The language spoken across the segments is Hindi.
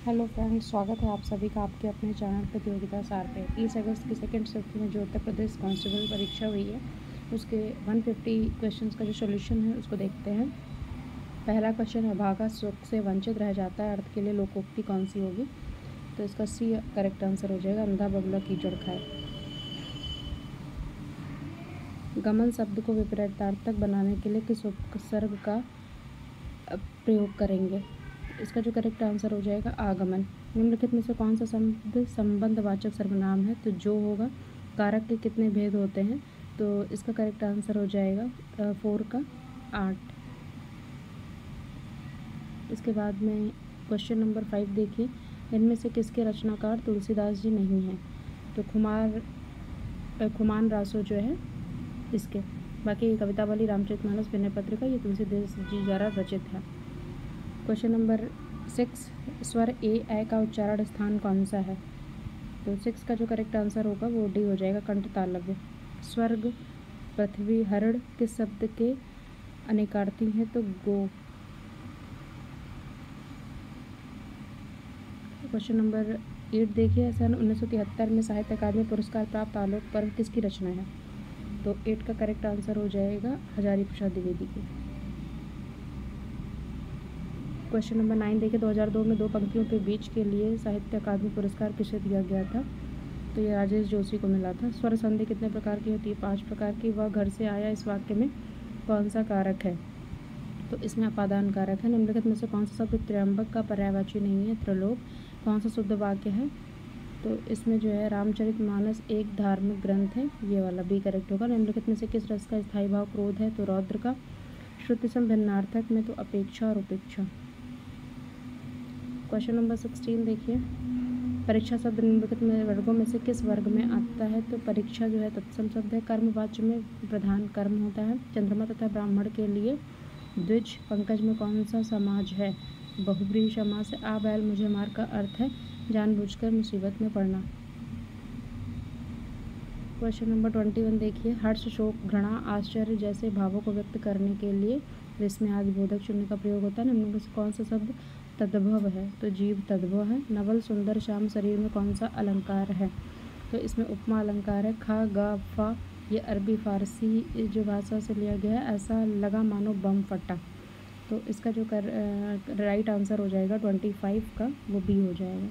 हेलो फ्रेंड्स, स्वागत है आप सभी का आपके अपने चैनल प्रतियोगिता सार पे। 30 अगस्त की सेकेंड शिफ्ट में जो उत्तर प्रदेश कांस्टेबल परीक्षा हुई है उसके 150 क्वेश्चंस का जो सॉल्यूशन है उसको देखते हैं। पहला क्वेश्चन है, भागा सुख से वंचित रह जाता है अर्थ के लिए लोकोक्ति कौन सी होगी? तो इसका सी करेक्ट आंसर हो जाएगा, अंधा बगुला कीचड़ खाए। गमन शब्द को विपरीतार्थक बनाने के लिए किस उपसर्ग का प्रयोग करेंगे? इसका जो करेक्ट आंसर हो जाएगा आगमन। निम्नलिखित में से कौन सा शब्द संबंधवाचक सर्वनाम है? तो जो होगा। कारक के कितने भेद होते हैं? तो इसका करेक्ट आंसर हो जाएगा 4 का 8। इसके बाद में क्वेश्चन नंबर 5 देखिए, इनमें से किसके रचनाकार तुलसीदास जी नहीं हैं? तो खुमान रासो जो है इसके। बाकी कवितावली, रामचरितमानस, विनय पत्रिका ये तुलसीदास जी द्वारा रचित है। क्वेश्चन नंबर 6, स्वर ए का उच्चारण स्थान कौन सा है? तो 6 का जो करेक्ट आंसर होगा वो डी हो जाएगा, कंठ तालव्य। स्वर्ग, पृथ्वी, हरण किस शब्द के अनेकार्थी हैं? तो गो। क्वेश्चन नंबर 8 देखिए, सन 1973 में साहित्य अकादमी पुरस्कार प्राप्त आलोक पर्व किसकी रचना है? तो 8 का करेक्ट आंसर हो जाएगा हजारी प्रसाद द्विवेदी की। क्वेश्चन नंबर 9 देखिए, 2002 में 2 पंक्तियों के बीच के लिए साहित्य अकादमी पुरस्कार किसे दिया गया था? तो ये राजेश जोशी को मिला था। स्वर संधि कितने प्रकार की होती है? 5 प्रकार की। वह घर से आया इस वाक्य में कौन सा कारक है? तो इसमें अपादान कारक है। निम्नलिखित में से कौन सा शब्द त्र्यंबक का पर्यायवाची नहीं है? त्रिलोक। कौन सा शुद्ध वाक्य है? तो इसमें जो है रामचरितमानस एक धार्मिक ग्रंथ है, ये वाला बी करेक्ट होगा। निम्नलिखित में से किस रस का स्थायी भाव क्रोध है? तो रौद्र का। श्रुति सम भिन्नार्थक में तो अपेक्षा और उपेक्षा। क्वेश्चन नंबर 16 देखिए, परीक्षा शब्द निम्नलिखित में वर्गों में से किस वर्ग में आता है? तो परीक्षा जो है तत्सम शब्द है। कर्मवाच्य में प्रधान कर्म होता है। चंद्रमा तथा ब्राह्मण के लिए द्विज। पंकज में कौन सा समाज है? बहुब्रीहि समास है। आ बैल मुझे मार का अर्थ है जानबूझकर मुसीबत में पड़ना। क्वेश्चन नंबर 21 देखिए, हर्ष, शोक, घृणा, आश्चर्य जैसे भावों को व्यक्त करने के लिए विस्मय आदि बोधक चिन्ह का प्रयोग होता है। निम्न में से कौन सा शब्द तद्भव है? तो जीव तद्भव है। नवल, सुंदर, श्याम शरीर में कौन सा अलंकार है? तो इसमें उपमा अलंकार है। खा, गा, फा ये अरबी फारसी जो भाषा से लिया गया है। ऐसा लगा मानो बम फटा। तो इसका जो राइट आंसर हो जाएगा 25 का, वो बी हो जाएगा।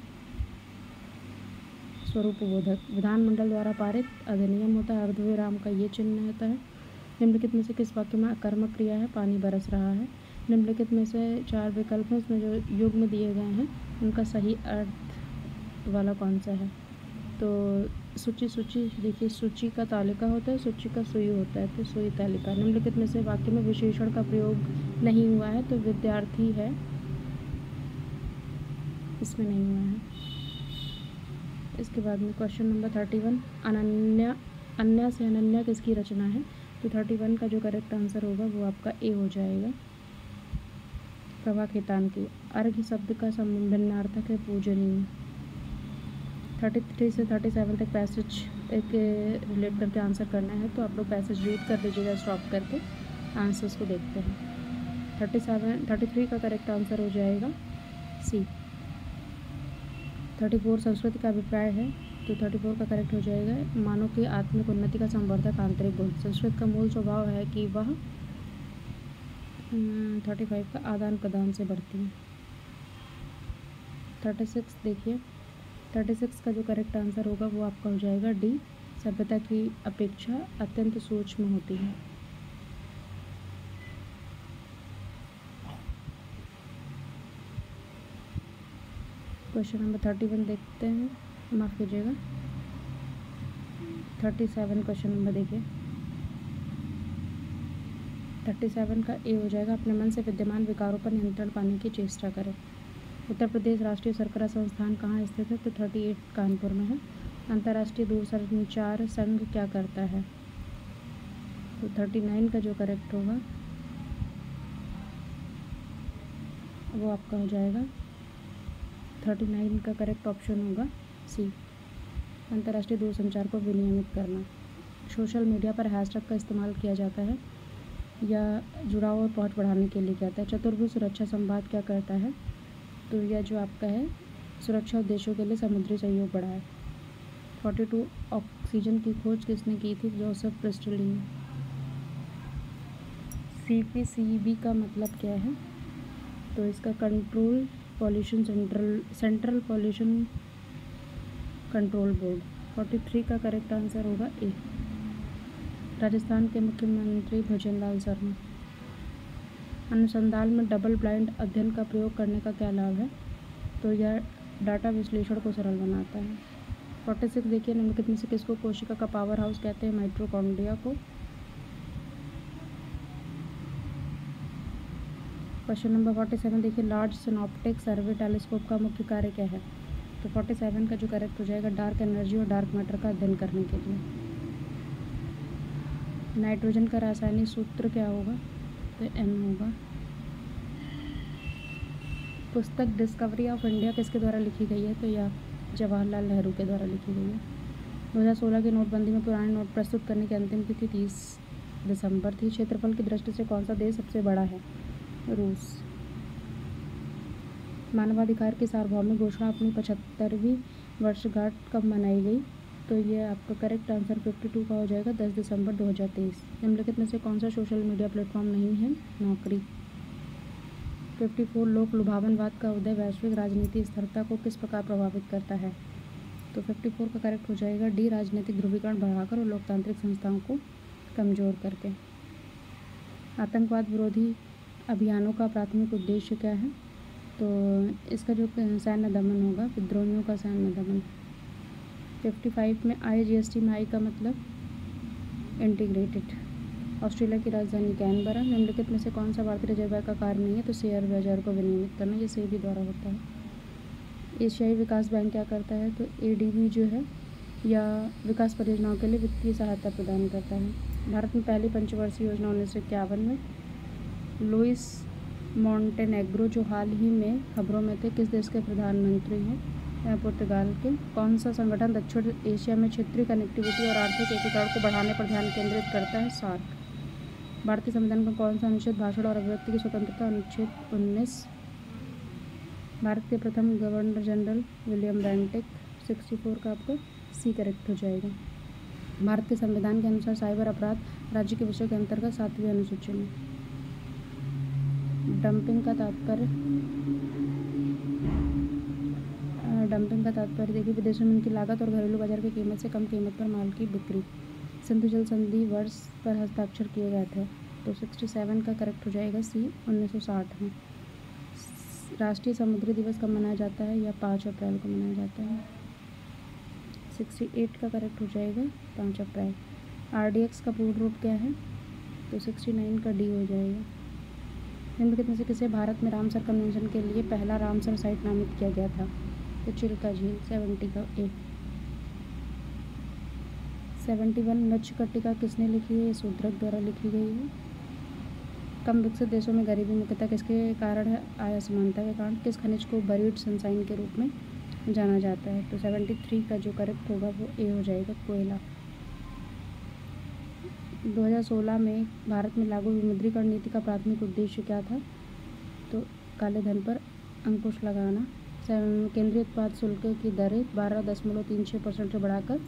स्वरूप बोधक। विधानमंडल द्वारा पारित अधिनियम होता है। अर्धविराम का ये चिन्ह होता है। निम्नलिखित में से किस वाक्य में अकर्मक क्रिया है? पानी बरस रहा है। निम्नलिखित में से 4 विकल्प हैं, इसमें जो युग्म दिए गए हैं उनका सही अर्थ वाला कौन सा है? तो सूची देखिए, सूची का तालिका होता है, सूची का सुई होता है, तो सुई तालिका। निम्नलिखित में से वाक्य में विशेषण का प्रयोग नहीं हुआ है? तो विद्यार्थी है, इसमें नहीं हुआ है। इसके बाद में क्वेश्चन नंबर 31, अन्य से अनन्या किसकी रचना है? तो 31 का जो करेक्ट आंसर होगा वो आपका ए हो जाएगा, प्रभा खेतान की। अर्घ्य शब्द का भिन्नार्थक है पूजनीय। 33 से 37 तक पैसेज एक रिलेट करके आंसर करना है, तो आप लोग पैसेज रीड कर लीजिएगा स्टॉप करके। आंसर्स को देखते हैं। 33 का करेक्ट आंसर हो जाएगा सी। 34 संस्कृति का अभिप्राय है, तो 34 का करेक्ट हो जाएगा मानव की आत्मिक उन्नति का संवर्धक आंतरिक गुण। संस्कृत का मूल स्वभाव है कि वह 35 का आदान प्रदान से बढ़ती है। 36 देखिए, 36 का जो करेक्ट आंसर होगा वो आपका हो जाएगा डी, सभ्यता की अपेक्षा अत्यंत सूक्ष्म होती है। क्वेश्चन नंबर 31 देखते हैं, माफ़ कीजिएगा 37 क्वेश्चन नंबर देखिए। 37 का ए हो जाएगा, अपने मन से विद्यमान विकारों पर नियंत्रण पाने की चेष्टा करें। उत्तर प्रदेश राष्ट्रीय शर्करा संस्थान कहाँ स्थित है? तो 38 कानपुर में है। अंतर्राष्ट्रीय दूरसंचार संघ क्या करता है? तो 39 का जो करेक्ट होगा वो आपका हो जाएगा 39 का करेक्ट ऑप्शन होगा सी, अंतर्राष्ट्रीय दूरसंचार को विनियमित करना। सोशल मीडिया पर हैशटैग का इस्तेमाल किया जाता है या जुड़ाव और पहुंच बढ़ाने के लिए कहता है। चतुर्भुज सुरक्षा संवाद क्या करता है? तो यह जो आपका है सुरक्षा उद्देश्यों के लिए समुद्री सहयोग बढ़ाए। 42 ऑक्सीजन की खोज किसने की थी? जोसेफ प्रिस्टली ने। CPCB का मतलब क्या है? तो इसका control pollution central pollution control board. 43 का करेक्ट आंसर होगा ए। राजस्थान के मुख्यमंत्री भजनलाल शर्मा। अनुसंधान में डबल ब्लाइंड अध्ययन का प्रयोग करने का क्या लाभ है? तो यह डाटा विश्लेषण को सरल बनाता है। 46 देखिए, निम्नलिखित में से किसको कोशिका का पावर हाउस कहते हैं? माइटोकॉन्ड्रिया को। क्वेश्चन नंबर 47 देखिए, लार्ज सिनॉप्टिक सर्वे टेलीस्कोप का मुख्य कार्य क्या है? तो 47 का जो करेक्ट हो जाएगा डार्क एनर्जी और डार्क मैटर का अध्ययन करने के लिए। नाइट्रोजन का रासायनिक सूत्र क्या होगा? तो M होगा। पुस्तक डिस्कवरी ऑफ इंडिया किसके द्वारा लिखी गई है? तो यह जवाहरलाल नेहरू के द्वारा लिखी गई है। 2016 की नोटबंदी में पुराने नोट प्रस्तुत करने की अंतिम तिथि 30 दिसंबर थी। क्षेत्रफल की दृष्टि से कौन सा देश सबसे बड़ा है? रूस। मानवाधिकार की सार्वभौमिक घोषणा अपनी 75वीं वर्षगांठ कब मनाई गई? तो ये आपका करेक्ट आंसर 52 का हो जाएगा 10 दिसंबर 2023। निम्नलिखित में से कौन सा सोशल मीडिया प्लेटफॉर्म नहीं है? नौकरी। 54 लोक लुभावनवाद का उदय वैश्विक राजनीति स्थिरता को किस प्रकार प्रभावित करता है? तो 54 का करेक्ट हो जाएगा डी, राजनीतिक ध्रुवीकरण बढ़ाकर और लोकतांत्रिक संस्थाओं को कमजोर करके। आतंकवाद विरोधी अभियानों का प्राथमिक उद्देश्य क्या है? तो इसका जो सैन्य दमन होगा, विद्रोहियों का सैन्य दमन। 55 में IGST में आई का मतलब इंटीग्रेटेड। ऑस्ट्रेलिया की राजधानी कैनबरा। निम्नलिखित में से कौन सा भारतीय रिजर्व बैंक का कार्य नहीं है? तो शेयर बाजार को विनियमित करना, ये सेबी द्वारा होता है। एशियाई विकास बैंक क्या करता है? तो ADB जो है या विकास परियोजनाओं के लिए वित्तीय सहायता प्रदान करता है। भारत में पहली पंचवर्षीय योजना 1951 में। लुइस मॉन्टेनेग्रो जो हाल ही में खबरों में थे, किस देश के प्रधानमंत्री हैं? पुर्तगाल के। कौन सा संगठन दक्षिण एशिया में क्षेत्रीय कनेक्टिविटी और आर्थिक एकीकरण को बढ़ाने पर ध्यान केंद्रित करता है? सार्क। भारतीय संविधान का कौन सा अनुच्छेद भाषण और अभिव्यक्ति की स्वतंत्रता? अनुच्छेद 19। भारत के प्रथम गवर्नर जनरल विलियम बेंटिक। 64 का आपको सी करेक्ट हो जाएगा। भारत के संविधान के अनुसार साइबर अपराध राज्य के विषय के अंतर्गत 7वीं अनुसूची में। डंपिंग का तात्पर्य देखिए, विदेशों में उनकी लागत और घरेलू बाजार की कीमत से कम कीमत पर माल की बिक्री। सिंधु जल संधि वर्ष पर हस्ताक्षर किए गए थे। तो 67 का करेक्ट हो जाएगा सी, 1960 में। राष्ट्रीय समुद्री दिवस कब मनाया जाता है? या 5 अप्रैल को मनाया जाता है। 68 का करेक्ट हो जाएगा 5 अप्रैल। RDX का पूर्ण रूप क्या है? तो 69 का डी हो जाएगा। निम्नलिखित में से किसे भारत में रामसर कन्वेंशन के लिए पहला रामसर साइट नामित किया गया था? तो चिल्का झील। 70 का ए। 71 मृच्छकटिका किसने लिखी है? शूद्रक द्वारा लिखी गई है। कम विकसित देशों में गरीबी मुख्यतः किसके कारण है? आय असमानता के कारण। किस खनिज को बरीड सनसाइन के रूप में जाना जाता है? तो 73 का जो करेक्ट होगा वो ए हो जाएगा, कोयला। 2016 में भारत में लागू विमुद्रीकरण नीति का प्राथमिक उद्देश्य क्या था? तो काले धन पर अंकुश लगाना। केंद्रीय उत्पाद शुल्क की दरें 12.36% से बढ़ाकर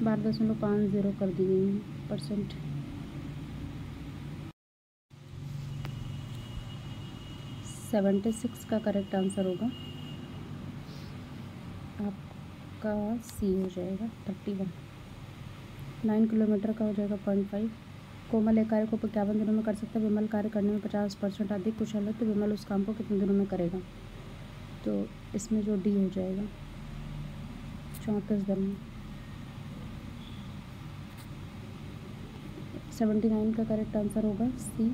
12.50 कर दी गई हैं %। 76 का करेक्ट आंसर होगा आपका सी हो जाएगा, 31। 9 किलोमीटर का हो जाएगा 0.5। कोमल एक कार्य को 51 दिनों में कर सकता है। विमल कार्य करने में 50% अधिक कुशल है, तो विमल उस काम को कितने दिनों में करेगा? तो इसमें जो डी हो जाएगा 34 दिन में। 79 का करेक्ट आंसर होगा सी।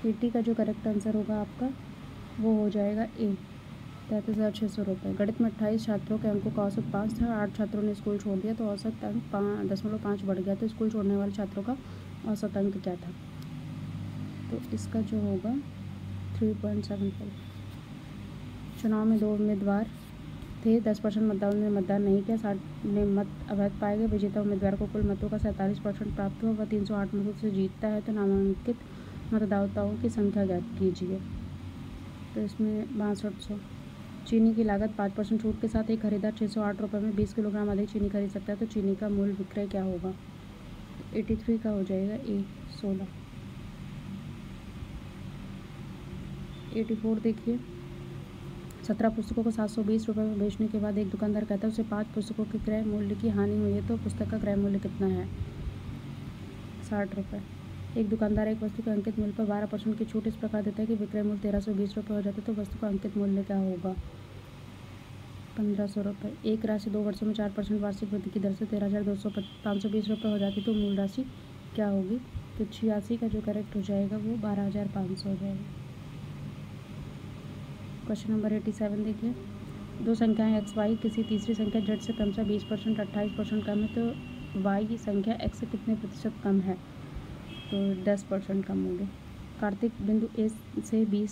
80 का जो करेक्ट आंसर होगा आपका वो हो जाएगा ए, 33,600 रुपये। गणित में 28 छात्रों के अंकों का औसत 5 था। 8 छात्रों ने स्कूल छोड़ दिया तो औसत अंक 5.5 बढ़ गया। तो स्कूल छोड़ने वाले छात्रों का औसत अंक क्या था? तो इसका जो होगा 3.75। चुनाव में 2 उम्मीदवार थे। 10% मतदाताओं ने मतदान नहीं किया। 60 ने मत अवैध पाए गए। विजेता उम्मीदवार को कुल मतों का 47% प्राप्त हुआ। वह 308 मतों से जीतता है। तो नामांकित मतदाताओं की संख्या ज्ञात कीजिए। तो इसमें 6200। चीनी की लागत 5% छूट के साथ एक खरीदार 608 रुपये में 20 किलोग्राम अधिक चीनी खरीद सकता है, तो चीनी का मूल्य विक्रय क्या होगा? 83 का हो जाएगा ए 16। 84 देखिए, 17 पुस्तकों को 720 रुपये में बेचने के बाद एक दुकानदार कहता है उसे 5 पुस्तकों के क्रय मूल्य की हानि हुई है, तो पुस्तक का क्रय मूल्य कितना है? 60 रुपये। एक दुकानदार एक वस्तु के अंकित मूल्य पर 12% की छूट इस प्रकार देता है कि विक्रय मूल्य 1320 रुपये हो जाता है, तो वस्तु का अंकित मूल्य क्या होगा? 1500 रुपये। एक राशि 2 वर्षों में 4% वार्षिक वृद्धि की दर से 13,520 रुपये हो जाती, तो मूल राशि क्या होगी? तो 86 का जो करेक्ट हो जाएगा वो 12,500 हो जाएगा। क्वेश्चन नंबर 87 देखिए, दो संख्याएं एक्स वाई किसी तीसरी संख्या जेड से क्रमशः 20%, 28% कम है, तो वाई संख्या एक्स से कितने प्रतिशत कम है? तो 10% कम होगी। कार्तिक बिंदु ए से बी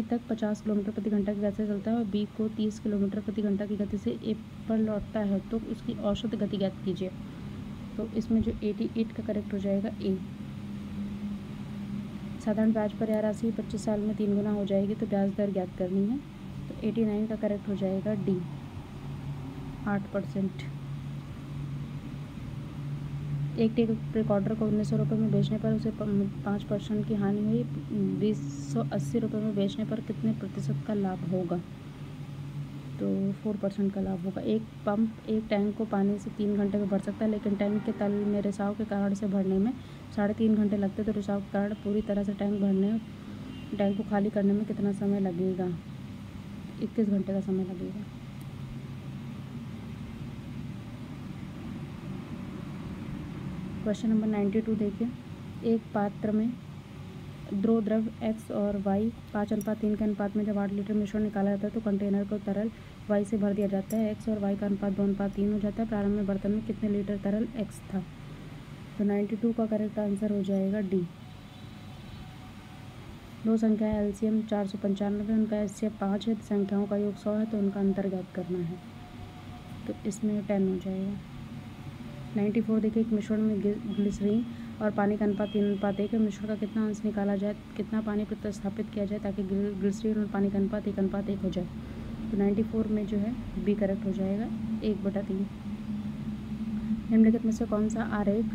तक 50 किलोमीटर प्रति घंटा की गति से चलता है और बी को 30 किलोमीटर प्रति घंटा की गति से ए पर लौटता है, तो उसकी औसत गति ज्ञात कीजिए। तो इसमें जो 88 का करेक्ट हो जाएगा ए। साधारण ब्याज पर यह राशि 25 साल में 3 गुना हो जाएगी, तो ब्याज दर ज्ञात करनी है, तो 89 का करेक्ट हो जाएगा डी 8%। एक टेप रिकॉर्डर को 1900 रुपये में बेचने पर उसे 5% की हानि हुई, 280 रुपये में बेचने पर कितने प्रतिशत का लाभ होगा? तो 4% का लाभ होगा। एक पंप एक टैंक को पानी से 3 घंटे में भर सकता है, लेकिन टैंक के तल में रिसाव के कारण से भरने में 3.5 घंटे लगते, तो रिसाव के कारण पूरी तरह से टैंक को खाली करने में कितना समय लगेगा? 21 घंटे का समय लगेगा। क्वेश्चन नंबर 92 देखिए, एक पात्र में दो द्रव x और y 5:3 के अनुपात में जब 8 लीटर मिश्रण निकाला जाता है, तो कंटेनर को तरल y से भर दिया जाता है। x और y का अनुपात 2:3 हो जाता है। प्रारंभ में बर्तन में कितने लीटर तरल x था? तो 92 का करेक्ट आंसर हो जाएगा डी। दो संख्याएं एलसीएम 495, उनका एचसीएफ 5 है, संख्याओं का योग 100 है, तो उनका अंतर ज्ञात करना है, तो इसमें 10 हो जाएगा। 94 देखिए, एक मिश्रण में ग्लिसरीन और पानी का अनुपात 3:1 है। मिश्रण का कितना अंश निकाला जाए, कितना पानी प्रतिस्थापित किया जाए ताकि ग्लिसरीन और पानी का अनुपात 1:1 हो जाए? तो 94 में जो है बी करेक्ट हो जाएगा 1/3। निम्नलिखित में से कौन सा आरेख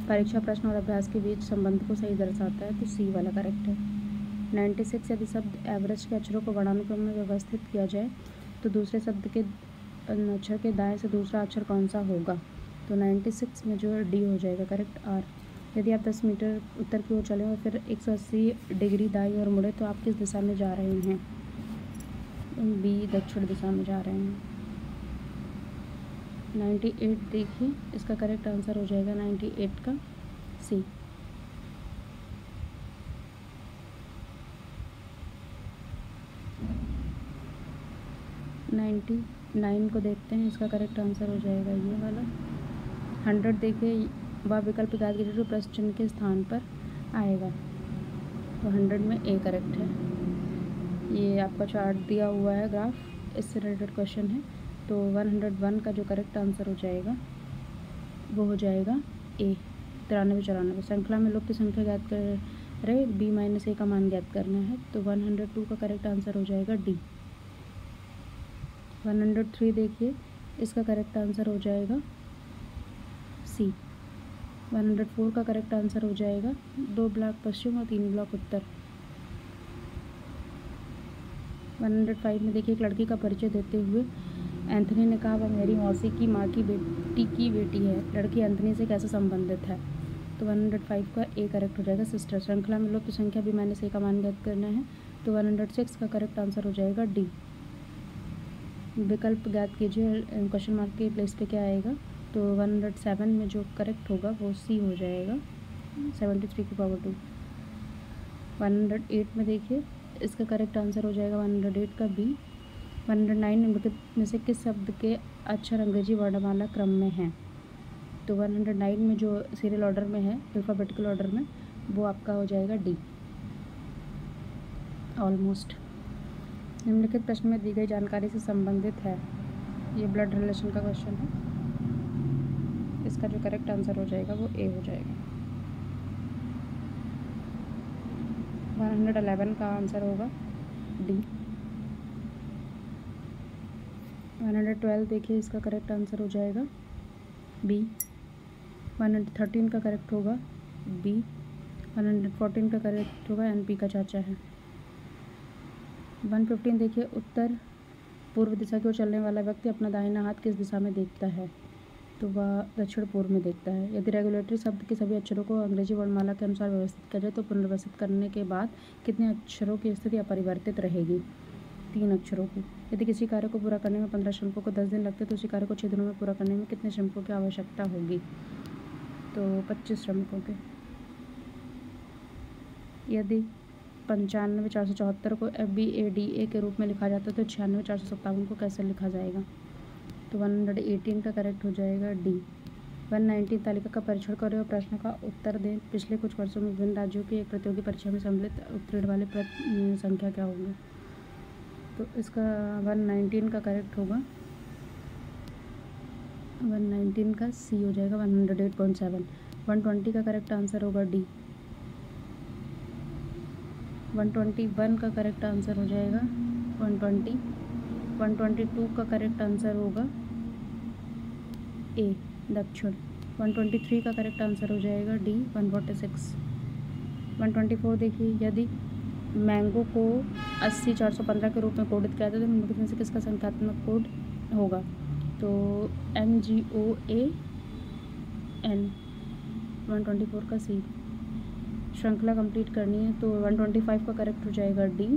परीक्षा प्रश्न और अभ्यास के बीच संबंध को सही दर्शाता है? तो सी वाला करेक्ट है। 96 यदि शब्द एवरेज के अक्षरों को वर्णानुक्रम में व्यवस्थित किया जाए तो दूसरे शब्द के अक्षर के दाएं से दूसरा अक्षर कौन सा होगा? तो 96 में जो है डी हो जाएगा करेक्ट आर। यदि आप 10 मीटर उत्तर की ओर चलें और फिर 180 डिग्री दाईं ओर मुड़े तो आप किस दिशा में जा रहे हैं? बी दक्षिण दिशा में जा रहे हैं। 98 देखिए, इसका करेक्ट आंसर हो जाएगा 98 का सी। नाइन्टी 9 को देखते हैं, इसका करेक्ट आंसर हो जाएगा ये वाला। 100 देखिए, वह विकल्प याद कीजिए जो प्लस चिन्ह के स्थान पर आएगा, तो 100 में ए करेक्ट है। ये आपका चार्ट दिया हुआ है, ग्राफ, इससे रिलेटेड क्वेश्चन है, तो 101 का जो करेक्ट आंसर हो जाएगा वो हो जाएगा ए 93-94। श्रृंखला में लोग की संख्या ज्ञात कर रहे, b-a का मान ज्ञात करना है, तो 102 का करेक्ट आंसर हो जाएगा डी। 103 देखिए, इसका करेक्ट आंसर हो जाएगा सी। 104 का करेक्ट आंसर हो जाएगा 2 ब्लॉक पश्चिम और 3 ब्लॉक उत्तर। 105 में देखिए, एक लड़की का परिचय देते हुए एंथनी ने कहा वह मेरी मौसी की माँ की बेटी है। लड़की एंथनी से कैसे संबंधित है? तो 105 का ए करेक्ट हो जाएगा सिस्टर। श्रृंखला में लोग की संख्या b-a का मान ज्ञात करना है, तो 106 का करेक्ट आंसर हो जाएगा डी। विकल्प ज्ञात कीजिए, क्वेश्चन मार्क के प्लेस पे क्या आएगा? तो 107 में जो करेक्ट होगा वो सी हो जाएगा 73/2। 108 में देखिए, इसका करेक्ट आंसर हो जाएगा 108 का बी। 109 निम्नलिखित में से किस शब्द के अक्षर अंग्रेजी वर्णमाला क्रम में हैं? तो 109 में जो सीरियल ऑर्डर में है, अल्फ़ाबेटिकल ऑर्डर में, वो आपका हो जाएगा डी ऑलमोस्ट। निम्नलिखित प्रश्न में दी गई जानकारी से संबंधित है, ये ब्लड रिलेशन का क्वेश्चन है, इसका जो करेक्ट आंसर हो जाएगा वो ए हो जाएगा। 111 का आंसर होगा डी। 112 देखिए, इसका करेक्ट आंसर हो जाएगा बी। 113 का करेक्ट होगा बी। 114 का करेक्ट होगा एनपी का चाचा है। 115 देखिए, उत्तर पूर्व दिशा की ओर चलने वाला व्यक्ति अपना दाहिना हाथ किस दिशा में देखता है? तो वह दक्षिण पूर्व में देखता है। यदि रेगुलेटरी शब्द के सभी अक्षरों को अंग्रेजी वर्णमाला के अनुसार व्यवस्थित किया जाए तो पुनर्व्यवस्थित करने के बाद कितने अक्षरों की स्थिति अपरिवर्तित रहेगी? 3 अक्षरों की। यदि किसी कार्य को पूरा करने में 15 श्रमिकों को 10 दिन लगते तो उसी कार्य को 6 दिनों में पूरा करने में कितने श्रमिकों की आवश्यकता होगी? तो 25 श्रमिकों के। यदि 95,474 को FBADA के रूप में लिखा जाता है तो 96,457 को कैसे लिखा जाएगा? तो 118 का करेक्ट हो जाएगा डी। 119 तालिका का परीक्षण करें और प्रश्न का उत्तर दें। पिछले कुछ वर्षों में विभिन्न राज्यों की एक प्रतियोगी परीक्षा में सम्मिलित उत्तीर्ण वाले संख्या क्या होगी? तो इसका 119 का करेक्ट होगा 119 का सी हो जाएगा 108.7। 120 का करेक्ट आंसर होगा डी। 121 का करेक्ट आंसर हो जाएगा 120। 122 का करेक्ट आंसर होगा ए दक्षिण। 123 का करेक्ट आंसर हो जाएगा डी 146। 124 देखिए, यदि मैंगो को 80,415 के रूप में कोडित किया जाता है तो निम्नलिखित में से किसका संख्यात्मक कोड होगा? तो MGOAN। 124 का सी। श्रृंखला कंप्लीट करनी है तो 125 का करेक्ट हो जाएगा डी।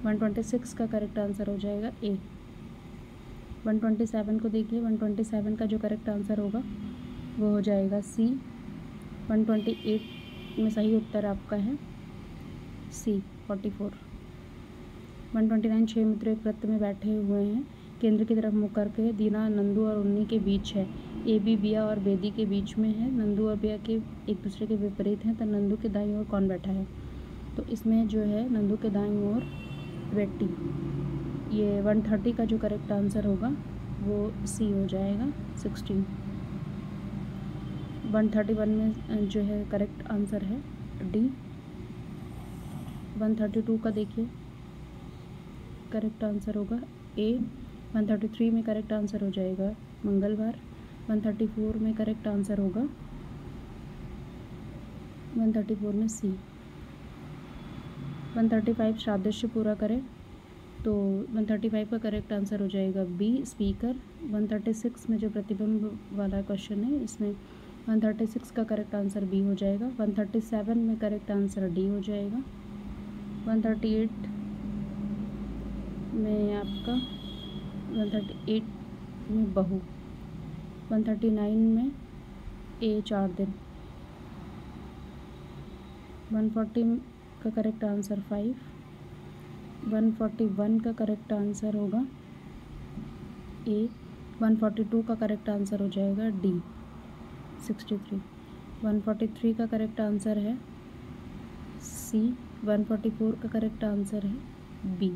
126 का करेक्ट आंसर हो जाएगा ए। 127 को देखिए, 127 का जो करेक्ट आंसर होगा वो हो जाएगा सी। 128 में सही उत्तर आपका है सी 44। 129 6 मित्र एक वृत्त में बैठे हुए हैं, केंद्र की तरफ मुख करके। दीना नंदू और उन्नी के बीच है। ए बी बिया और बेदी के बीच में है। नंदू और बिया के एक दूसरे के विपरीत हैं, तो नंदू के दाईं ओर कौन बैठा है? तो इसमें जो है नंदू के दाईं ओर बेटी। ये 130 का जो करेक्ट आंसर होगा वो सी हो जाएगा 16। 131 में जो है करेक्ट आंसर है डी। 132 का देखिए करेक्ट आंसर होगा ए। 133 में करेक्ट आंसर हो जाएगा मंगलवार। 134 में करेक्ट आंसर होगा 134 में सी। 135 सादृश्य पूरा करें तो 135 का करेक्ट आंसर हो जाएगा बी स्पीकर। 136 में जो प्रतिबिंब वाला क्वेश्चन है इसमें 136 का करेक्ट आंसर बी हो जाएगा। 137 में करेक्ट आंसर डी हो जाएगा। 138 में आपका 138 में बहू। 139 में ए 4 दिन। 140 का करेक्ट आंसर 5। 141 का करेक्ट आंसर होगा ए। 142 का करेक्ट आंसर हो जाएगा डी 63। 143 का करेक्ट आंसर है सी। 144 का करेक्ट आंसर है बी।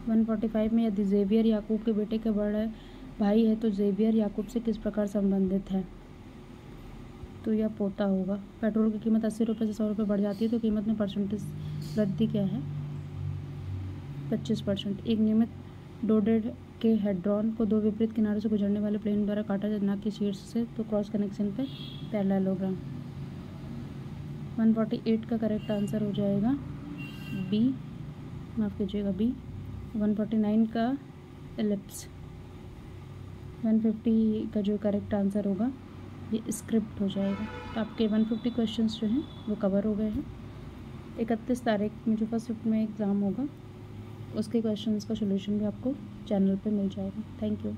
145 में यदि जेवियर याकूब के बेटे का बड़ा भाई है तो जेवियर याकूब से किस प्रकार संबंधित है? तो यह पोता होगा। पेट्रोल की कीमत 80 रुपये से 100 रुपये बढ़ जाती है तो कीमत में परसेंटेज वृद्धि क्या है? 25%। एक नियमित डोडेड के हेड्रॉन को दो विपरीत किनारों से गुजरने वाले प्लेन द्वारा काटा जाए, ना कि शीर्ष से, तो क्रॉस कनेक्शन पे पैरेललोग्राम। 148 का करेक्ट आंसर हो जाएगा बी, माफ़ कीजिएगा बी। 149 का एलिप्स। 150 का जो करेक्ट आंसर होगा ये स्क्रिप्ट हो जाएगा। तो आपके 150 क्वेश्चंस जो हैं वो कवर हो गए हैं। 31 तारीख में जो फर्स्ट शिफ्ट में एग्ज़ाम होगा उसके क्वेश्चंस का सॉल्यूशन भी आपको चैनल पे मिल जाएगा। Thank you.